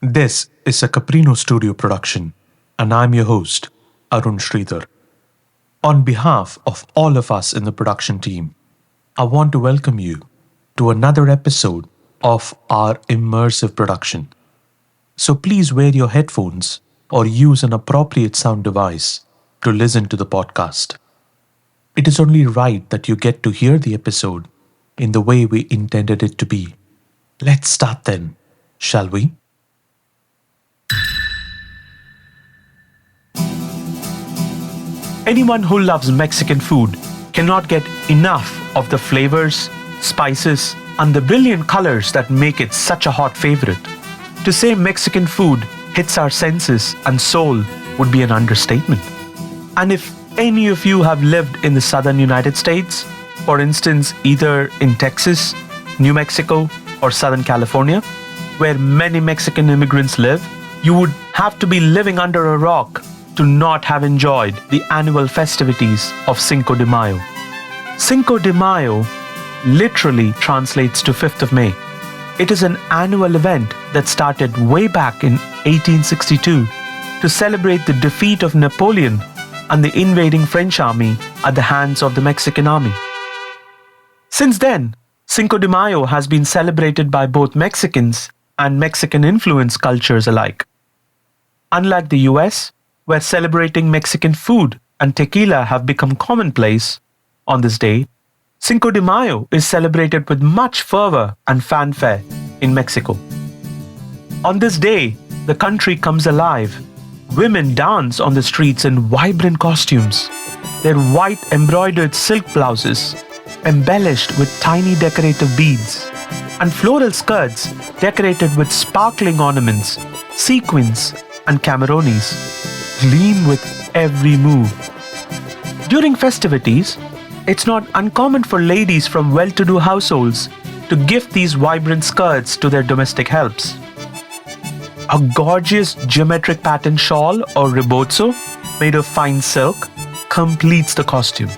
This is a Caprino studio production, and I'm your host, Arun Sridhar. On behalf of all of us in the production team, I want to welcome you to another episode of our immersive production. So please wear your headphones or use an appropriate sound device to listen to the podcast. It is only right that you get to hear the episode in the way we intended it to be. Let's start then, shall we? Anyone who loves Mexican food cannot get enough of the flavors, spices, and the brilliant colors that make it such a hot favorite. To say Mexican food hits our senses and soul would be an understatement. And if any of you have lived in the southern United States, for instance, either in Texas, New Mexico, or Southern California, where many Mexican immigrants live, you would have to be living under a rock to not have enjoyed the annual festivities of Cinco de Mayo. Cinco de Mayo literally translates to 5th of May. It is an annual event that started way back in 1862 to celebrate the defeat of Napoleon and the invading French army at the hands of the Mexican army. Since then, Cinco de Mayo has been celebrated by both Mexicans and Mexican-influenced cultures alike. Unlike the US, where celebrating Mexican food and tequila have become commonplace on this day, Cinco de Mayo is celebrated with much fervor and fanfare in Mexico. On this day, the country comes alive. Women dance on the streets in vibrant costumes, their white embroidered silk blouses embellished with tiny decorative beads, and floral skirts decorated with sparkling ornaments, sequins, and camarones gleam with every move. During festivities, it's not uncommon for ladies from well-to-do households to gift these vibrant skirts to their domestic helps. A gorgeous geometric pattern shawl or rebozo made of fine silk completes the costume.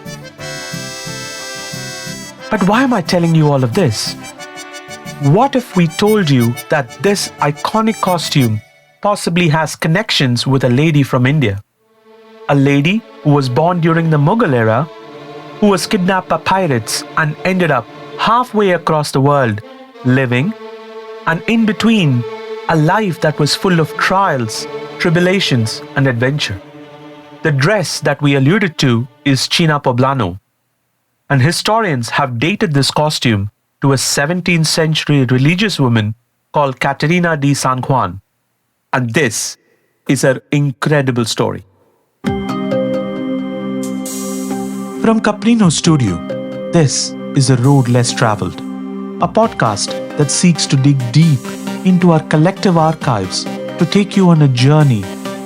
But why am I telling you all of this? What if we told you that this iconic costume possibly has connections with a lady from India? A lady who was born during the Mughal era, who was kidnapped by pirates and ended up halfway across the world, living, and in between, a life that was full of trials, tribulations, and adventure. The dress that we alluded to is China Poblano, and historians have dated this costume to a 17th century religious woman called Caterina de San Juan. And this is her incredible story. From Caprino Studio, this is A Road Less Traveled, a podcast that seeks to dig deep into our collective archives to take you on a journey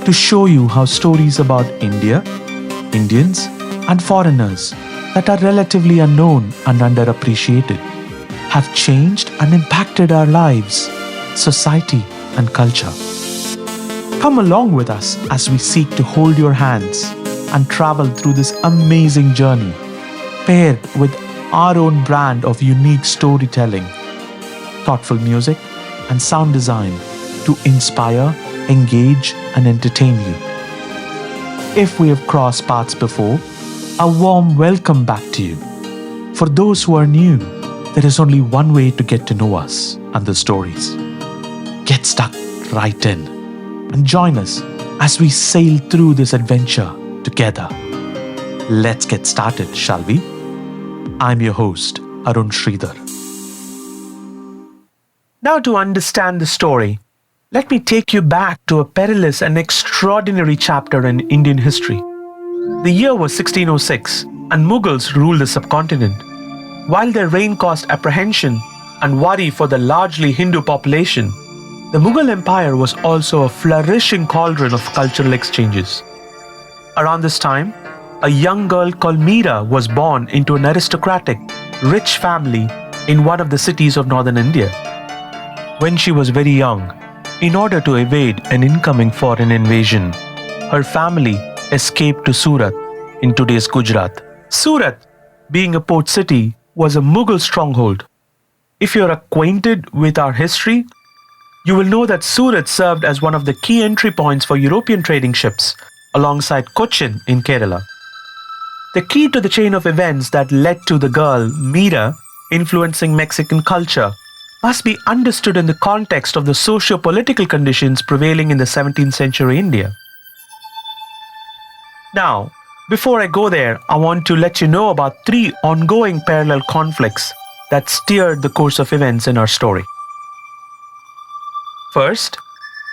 to show you how stories about India, Indians, and foreigners that are relatively unknown and underappreciated have changed and impacted our lives, society, and culture. Come along with us as we seek to hold your hands and travel through this amazing journey, paired with our own brand of unique storytelling, thoughtful music, and sound design to inspire, engage, and entertain you. If we have crossed paths before, a warm welcome back to you. For those who are new, there is only one way to get to know us and the stories. Get stuck right in and join us as we sail through this adventure together. Let's get started, shall we? I'm your host, Arun Sridhar. Now, to understand the story, let me take you back to a perilous and extraordinary chapter in Indian history. The year was 1606, and Mughals ruled the subcontinent. While their reign caused apprehension and worry for the largely Hindu population, the Mughal Empire was also a flourishing cauldron of cultural exchanges. Around this time, a young girl called Meera was born into an aristocratic, rich family in one of the cities of northern India. When she was very young, in order to evade an incoming foreign invasion, her family escaped to Surat in today's Gujarat. Surat, being a port city, was a Mughal stronghold. If you're acquainted with our history, you will know that Surat served as one of the key entry points for European trading ships, alongside Cochin in Kerala. The key to the chain of events that led to the girl, Meera, influencing Mexican culture must be understood in the context of the socio-political conditions prevailing in the 17th century India. Now, before I go there, I want to let you know about 3 ongoing parallel conflicts that steered the course of events in our story. First,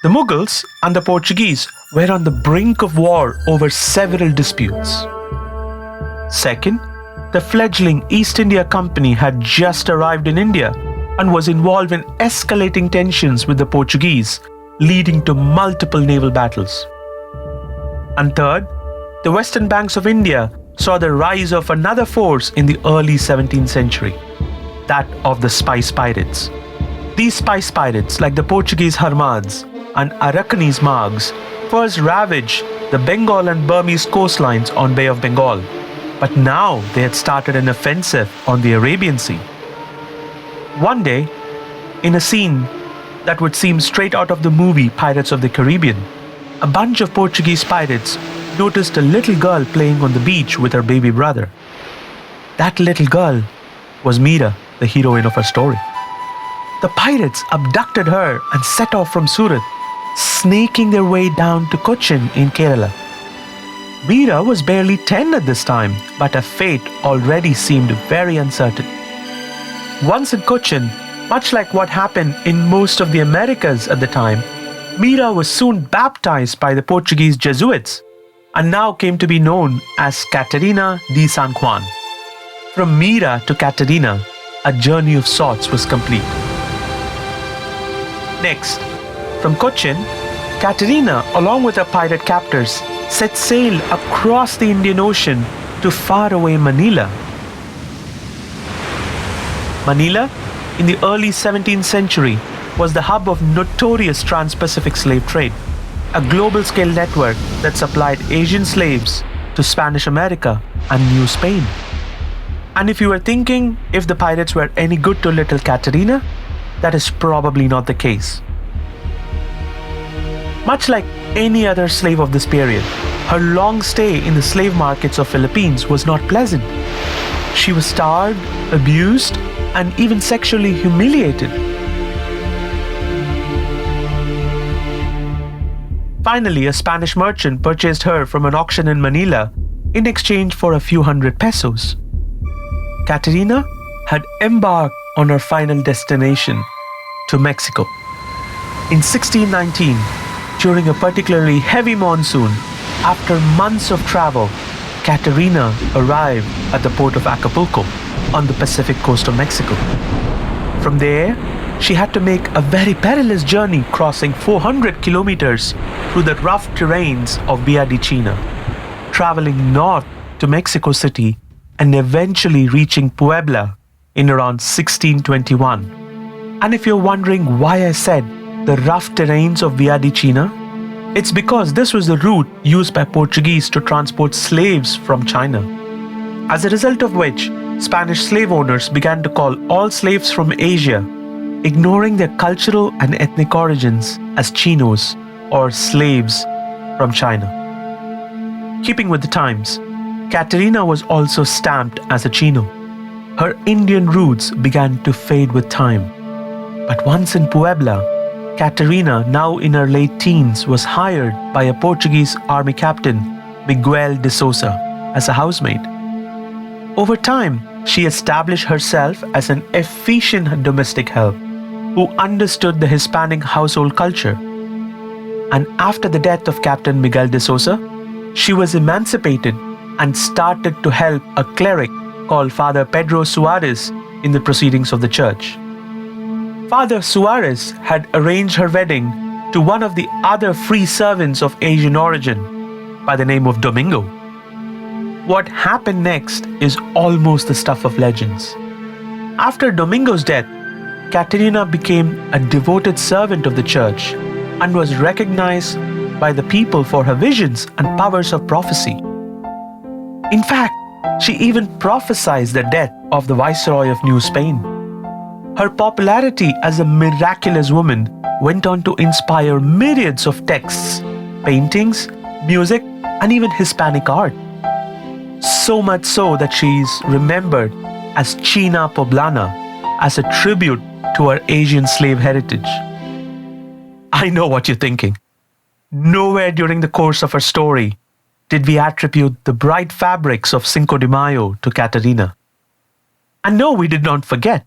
the Mughals and the Portuguese were on the brink of war over several disputes. Second, the fledgling East India Company had just arrived in India and was involved in escalating tensions with the Portuguese, leading to multiple naval battles. And third, the western banks of India saw the rise of another force in the early 17th century, that of the spice pirates. These spice pirates, like the Portuguese Harmads and Arakanese Margs, first ravaged the Bengal and Burmese coastlines on Bay of Bengal, but now they had started an offensive on the Arabian Sea. One day, in a scene that would seem straight out of the movie Pirates of the Caribbean, a bunch of Portuguese pirates noticed a little girl playing on the beach with her baby brother. That little girl was Meera, the heroine of our story. The pirates abducted her and set off from Surat, snaking their way down to Cochin in Kerala. Meera was barely 10 at this time, but her fate already seemed very uncertain. Once in Cochin, much like what happened in most of the Americas at the time, Meera was soon baptized by the Portuguese Jesuits and now came to be known as Catarina de San Juan. From Meera to Catarina, a journey of sorts was complete. Next, from Cochin, Catarina, along with her pirate captors, set sail across the Indian Ocean to faraway Manila. Manila, in the early 17th century, was the hub of notorious trans-Pacific slave trade, a global-scale network that supplied Asian slaves to Spanish America and New Spain. And if you were thinking if the pirates were any good to little Catarina, that is probably not the case. Much like any other slave of this period, her long stay in the slave markets of Philippines was not pleasant. She was starved, abused, and even sexually humiliated. Finally, a Spanish merchant purchased her from an auction in Manila in exchange for a few hundred pesos. Catarina had embarked on her final destination, to Mexico. In 1619, during a particularly heavy monsoon, after months of travel, Catarina arrived at the port of Acapulco on the Pacific coast of Mexico. From there, she had to make a very perilous journey crossing 400 kilometers through the rough terrains of Via de China, traveling north to Mexico City and eventually reaching Puebla in around 1621. And if you're wondering why I said the rough terrains of Via de China, it's because this was the route used by Portuguese to transport slaves from China. As a result of which, Spanish slave owners began to call all slaves from Asia, ignoring their cultural and ethnic origins, as Chinos, or slaves from China. Keeping with the times, Catarina was also stamped as a Chino. Her Indian roots began to fade with time. But once in Puebla, Catarina, now in her late teens, was hired by a Portuguese army captain, Miguel de Sousa, as a housemaid. Over time, she established herself as an efficient domestic help who understood the Hispanic household culture. And after the death of Captain Miguel de Sousa, she was emancipated and started to help a cleric called Father Pedro Suarez in the proceedings of the church. Father Suarez had arranged her wedding to one of the other free servants of Asian origin by the name of Domingo. What happened next is almost the stuff of legends. After Domingo's death, Catarina became a devoted servant of the church and was recognized by the people for her visions and powers of prophecy. In fact, she even prophesied the death of the Viceroy of New Spain. Her popularity as a miraculous woman went on to inspire myriads of texts, paintings, music, and even Hispanic art. So much so that she is remembered as China Poblana, as a tribute to her Asian slave heritage. I know what you're thinking. Nowhere during the course of her story did we attribute the bright fabrics of Cinco de Mayo to Caterina. And no, we did not forget.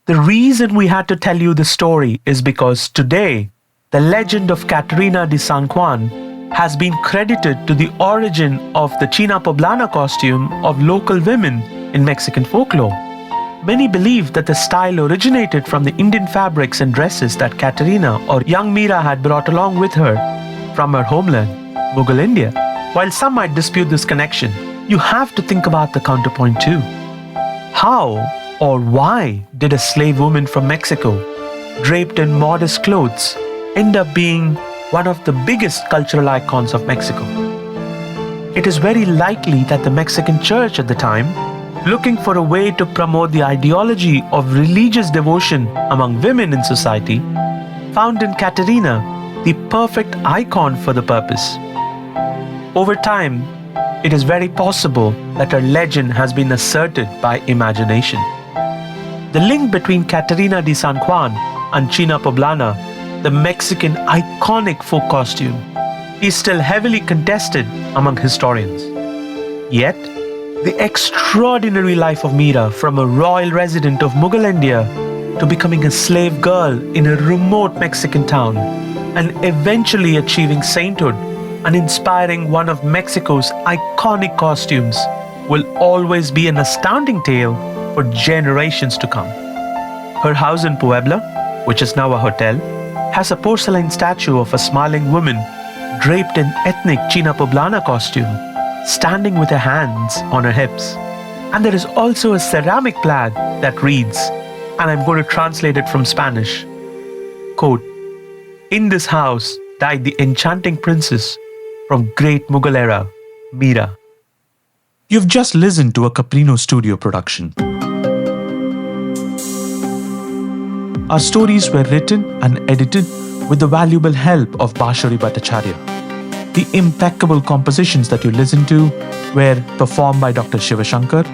The reason we had to tell you this story is because today, the legend of Caterina de San Juan has been credited to the origin of the China Poblana costume of local women in Mexican folklore. Many believe that the style originated from the Indian fabrics and dresses that Caterina or young Mira had brought along with her from her homeland, Mughal India. While some might dispute this connection, you have to think about the counterpoint too. How or why did a slave woman from Mexico, draped in modest clothes, end up being one of the biggest cultural icons of Mexico? It is very likely that the Mexican church at the time, looking for a way to promote the ideology of religious devotion among women in society, found in Caterina the perfect icon for the purpose. Over time, it is very possible that her legend has been asserted by imagination. The link between Caterina de San Juan and China Poblana, the Mexican iconic folk costume, is still heavily contested among historians. Yet, the extraordinary life of Mira, from a royal resident of Mughal India to becoming a slave girl in a remote Mexican town and eventually achieving sainthood and inspiring one of Mexico's iconic costumes, will always be an astounding tale for generations to come. Her house in Puebla, which is now a hotel, has a porcelain statue of a smiling woman draped in ethnic China Poblana costume, standing with her hands on her hips. And there is also a ceramic plaque that reads, and I'm going to translate it from Spanish, quote, "In this house died the enchanting princess from great Mughal era, Mira." You've just listened to a Caprino studio production. Our stories were written and edited with the valuable help of Banshori Bhattacharya. The impeccable compositions that you listened to were performed by Dr.ShivaShankar,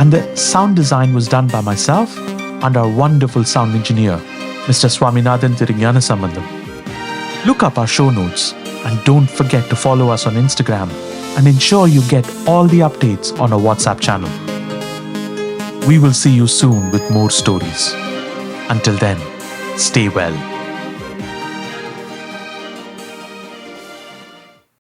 and the sound design was done by myself and our wonderful sound engineer, Mr. Swaminathan ThiruGnanaSambandam. Look up our show notes and don't forget to follow us on Instagram and ensure you get all the updates on our WhatsApp channel. We will see you soon with more stories. Until then, stay well.